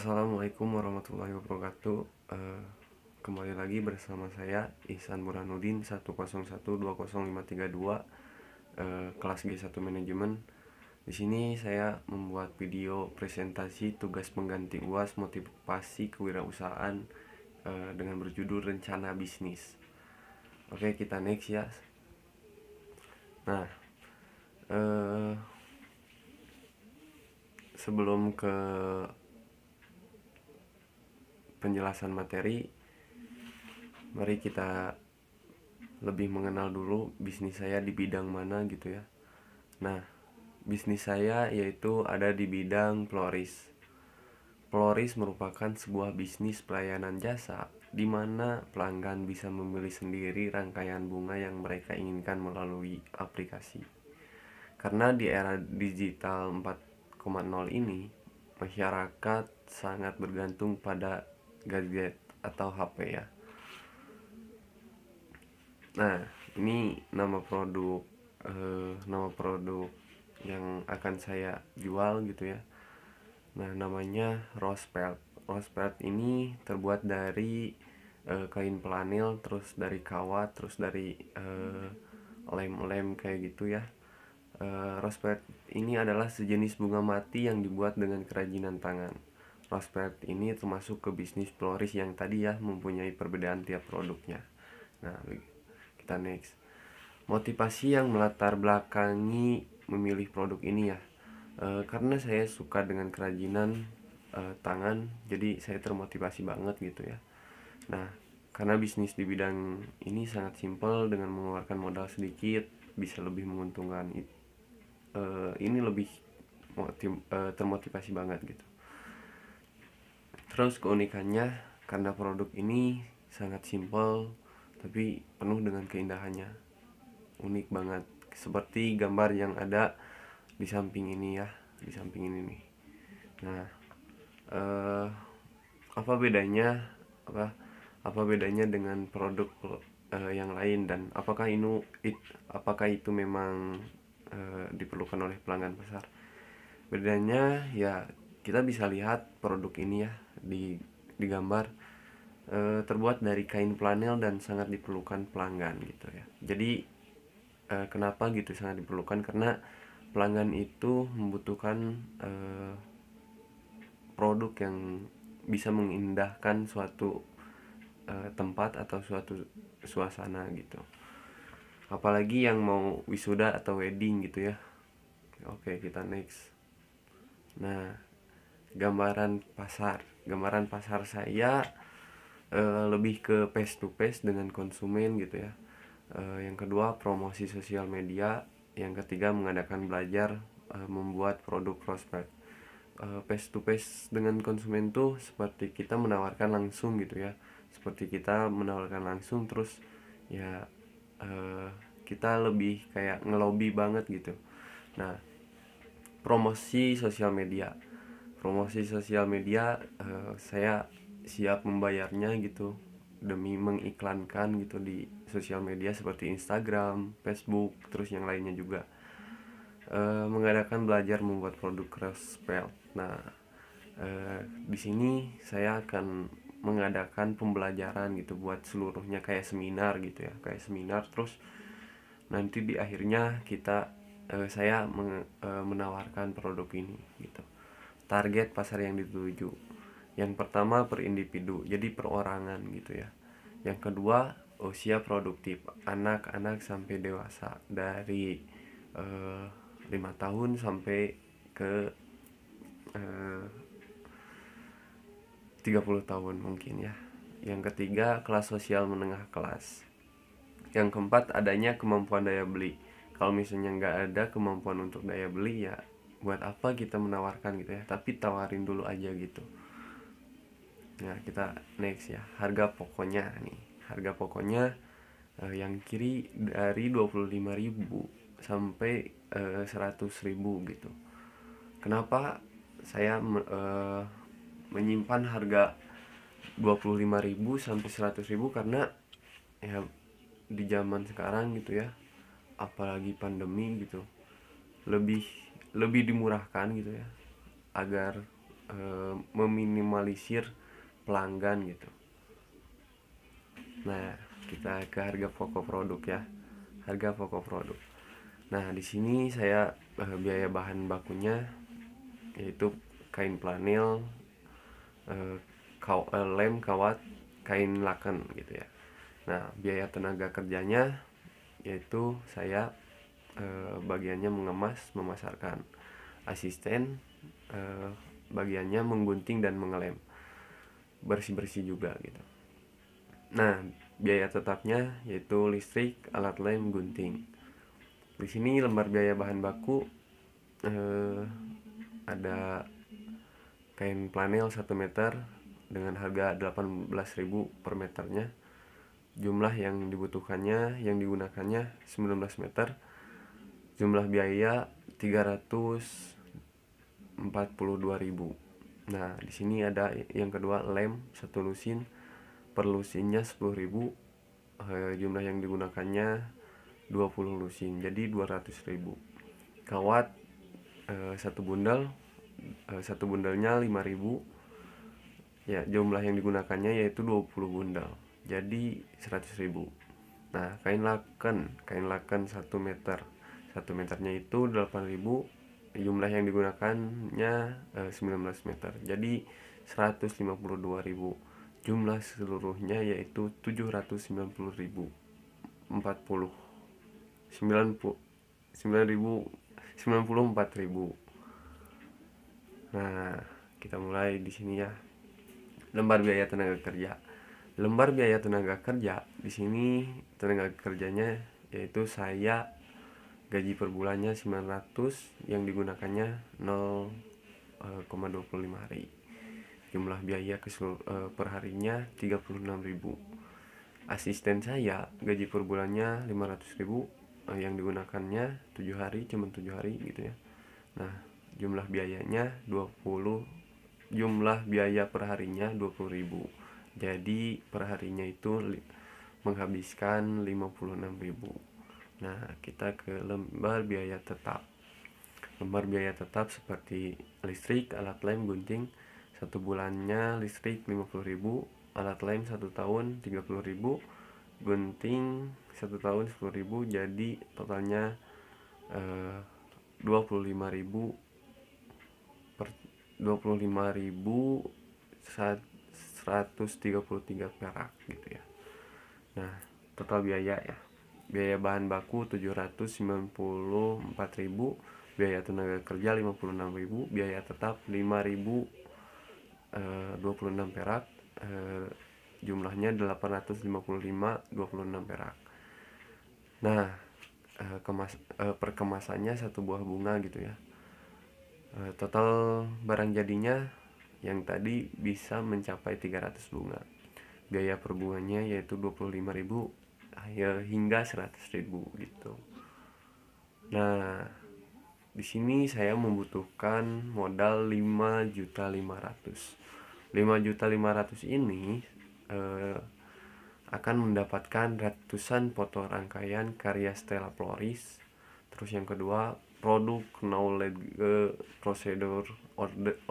Assalamualaikum warahmatullahi wabarakatuh. Kembali lagi bersama saya Ihsan Burhanuddin 101205332, kelas G1 Manajemen. Di sini saya membuat video presentasi tugas pengganti UAS motivasi kewirausahaan dengan berjudul rencana bisnis. Oke, kita next ya. Nah, sebelum ke penjelasan materi, mari kita lebih mengenal dulu bisnis saya di bidang mana gitu ya. Nah, bisnis saya yaitu ada di bidang florist. Florist merupakan sebuah bisnis pelayanan jasa di mana pelanggan bisa memilih sendiri rangkaian bunga yang mereka inginkan melalui aplikasi. Karena di era digital 4.0 ini, masyarakat sangat bergantung pada gadget atau HP ya. Nah, ini nama produk yang akan saya jual gitu ya. Nah, namanya Rose Pelt. Rose Pelt ini terbuat dari kain pelanil, terus dari kawat, terus dari lem-lem kayak gitu ya. Rose Pelt ini adalah sejenis bunga mati yang dibuat dengan kerajinan tangan. Rose Pelt ini termasuk ke bisnis florist yang tadi ya, mempunyai perbedaan tiap produknya. Nah, kita next. Motivasi yang melatar belakangi memilih produk ini ya, karena saya suka dengan kerajinan tangan, jadi saya termotivasi banget gitu ya. Nah, karena bisnis di bidang ini sangat simpel, dengan mengeluarkan modal sedikit bisa lebih menguntungkan. Ini lebih termotivasi banget gitu. Terus keunikannya, karena produk ini sangat simpel tapi penuh dengan keindahannya, unik banget, seperti gambar yang ada di samping ini ya, di samping ini nih. Nah, apa bedanya apa bedanya dengan produk yang lain, dan apakah itu memang diperlukan oleh pelanggan besar? Bedanya ya, kita bisa lihat produk ini ya di gambar, terbuat dari kain flanel dan sangat diperlukan pelanggan gitu ya. Jadi kenapa gitu sangat diperlukan? Karena pelanggan itu membutuhkan produk yang bisa mengindahkan suatu tempat atau suatu suasana gitu. Apalagi yang mau wisuda atau wedding gitu ya. Oke, kita next. Nah, gambaran pasar saya lebih ke face to face dengan konsumen gitu ya. Yang kedua, promosi sosial media. Yang ketiga, mengadakan belajar membuat produk prospek. Face to face dengan konsumen tuh seperti kita menawarkan langsung gitu ya, seperti kita menawarkan langsung, terus ya kita lebih kayak ngelobi banget gitu. Nah, promosi sosial media, saya siap membayarnya gitu demi mengiklankan gitu di sosial media seperti Instagram, Facebook, terus yang lainnya juga. Mengadakan belajar membuat produk Crossspell. Nah, di sini saya akan mengadakan pembelajaran gitu buat seluruhnya, kayak seminar gitu ya, kayak seminar. Terus nanti di akhirnya saya menawarkan produk ini gitu. Target pasar yang dituju, yang pertama per individu, jadi perorangan gitu ya. Yang kedua, usia produktif, anak-anak sampai dewasa, dari 5 tahun sampai ke 30 tahun mungkin ya. Yang ketiga, kelas sosial menengah kelas. Yang keempat, adanya kemampuan daya beli. Kalau misalnya nggak ada kemampuan untuk daya beli, ya buat apa kita menawarkan gitu ya, tapi tawarin dulu aja gitu. Nah, kita next ya. Harga pokoknya nih, harga pokoknya yang kiri dari 25.000 sampai 100.000 gitu. Kenapa saya menyimpan harga 25.000 sampai 100.000? Karena ya di zaman sekarang gitu ya, apalagi pandemi gitu, lebih lebih dimurahkan gitu ya, agar meminimalisir pelanggan gitu. Nah, kita ke harga pokok produk ya. Harga pokok produk. Nah, di sini saya biaya bahan bakunya yaitu kain flanel, lem, kawat, kain laken gitu ya. Nah, biaya tenaga kerjanya yaitu saya bagiannya mengemas, memasarkan. Asisten bagiannya menggunting dan mengelem. Bersih-bersih juga gitu. Nah, biaya tetapnya yaitu listrik, alat lem, gunting. Di sini lembar biaya bahan baku ada kain flanel 1 meter dengan harga 18.000 per meternya. Jumlah yang dibutuhkannya, yang digunakannya 19 meter. Jumlah biaya 342.000. Nah, di sini ada yang kedua lem 1 lusin. Per lusinnya 10.000. Jumlah yang digunakannya 20 lusin, jadi 200.000. Kawat 1 bundel, 1 bundelnya 5.000. Ya, jumlah yang digunakannya yaitu 20 bundel, jadi 100.000. Nah, kain laken 1 meter. 1 meternya itu 8.000. Jumlah yang digunakannya 19 meter, jadi 152.000. Jumlah seluruhnya yaitu 790.000. 40 94.000. Nah, kita mulai di sini ya. Lembar biaya tenaga kerja. Lembar biaya tenaga kerja di sini tenaga kerjanya yaitu saya gaji per bulannya 900, yang digunakannya 0,25 hari. Jumlah biaya per harinya 36.000. Asisten saya gaji per bulannya 500.000, yang digunakannya 7 hari, cuma 7 hari gitu ya. Nah, jumlah biayanya 20, jumlah biaya per harinya 20.000. Jadi per harinya itu menghabiskan 56.000. Nah, kita ke lembar biaya tetap. Lembar biaya tetap seperti listrik, alat lem, gunting. 1 bulannya listrik 50.000, alat lem 1 tahun 30.000, gunting 1 tahun 10.000, jadi totalnya 25.000 per 25.133 perak gitu ya. Nah, total biaya ya. Biaya bahan baku 794.000, biaya tenaga kerja 56.000, biaya tetap 5.026 perak. Jumlahnya 855.26 perak. Nah, perkemasannya 1 buah bunga gitu ya. Total barang jadinya yang tadi bisa mencapai 300 bunga. Biaya per bunganya yaitu 25.000 hingga 100.000 gitu. Nah, di sini saya membutuhkan modal 5.500.000. 5.500.000 ini akan mendapatkan ratusan foto rangkaian karya Stella Floris. Terus yang kedua, produk, knowledge, prosedur,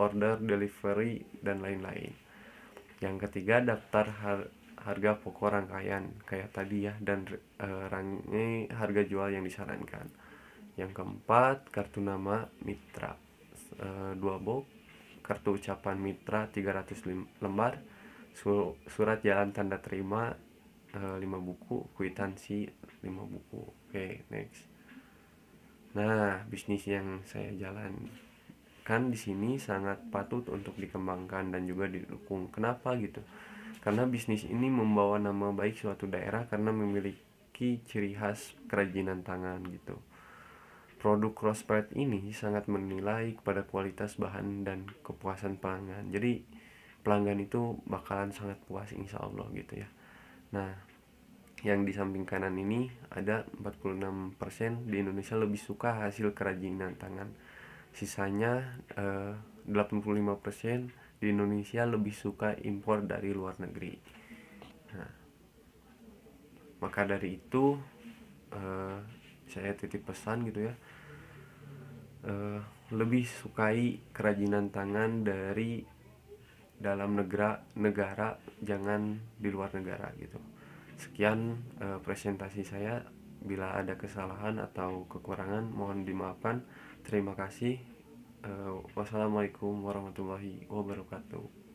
order, delivery, dan lain-lain. Yang ketiga, daftar harga pokok rangkaian kayak tadi ya, dan range harga jual yang disarankan. Yang keempat, kartu nama mitra 2 box, kartu ucapan mitra 300 lembar, surat jalan tanda terima 5 buku, kwitansi 5 buku. Oke, next. Nah, bisnis yang saya jalankan di sini sangat patut untuk dikembangkan dan juga didukung. Kenapa gitu? Karena bisnis ini membawa nama baik suatu daerah karena memiliki ciri khas kerajinan tangan gitu. Produk Crosspride ini sangat menilai kepada kualitas bahan dan kepuasan pelanggan. Jadi pelanggan itu bakalan sangat puas insya Allah gitu ya. Nah, yang di samping kanan ini ada 46% di Indonesia lebih suka hasil kerajinan tangan. Sisanya 85% di Indonesia lebih suka impor dari luar negeri. Nah, maka dari itu saya titip pesan gitu ya. lebih sukai kerajinan tangan dari dalam negara, jangan di luar negara gitu. Sekian presentasi saya. Bila ada kesalahan atau kekurangan mohon dimaafkan. Terima kasih. Wassalamualaikum warahmatullahi wabarakatuh.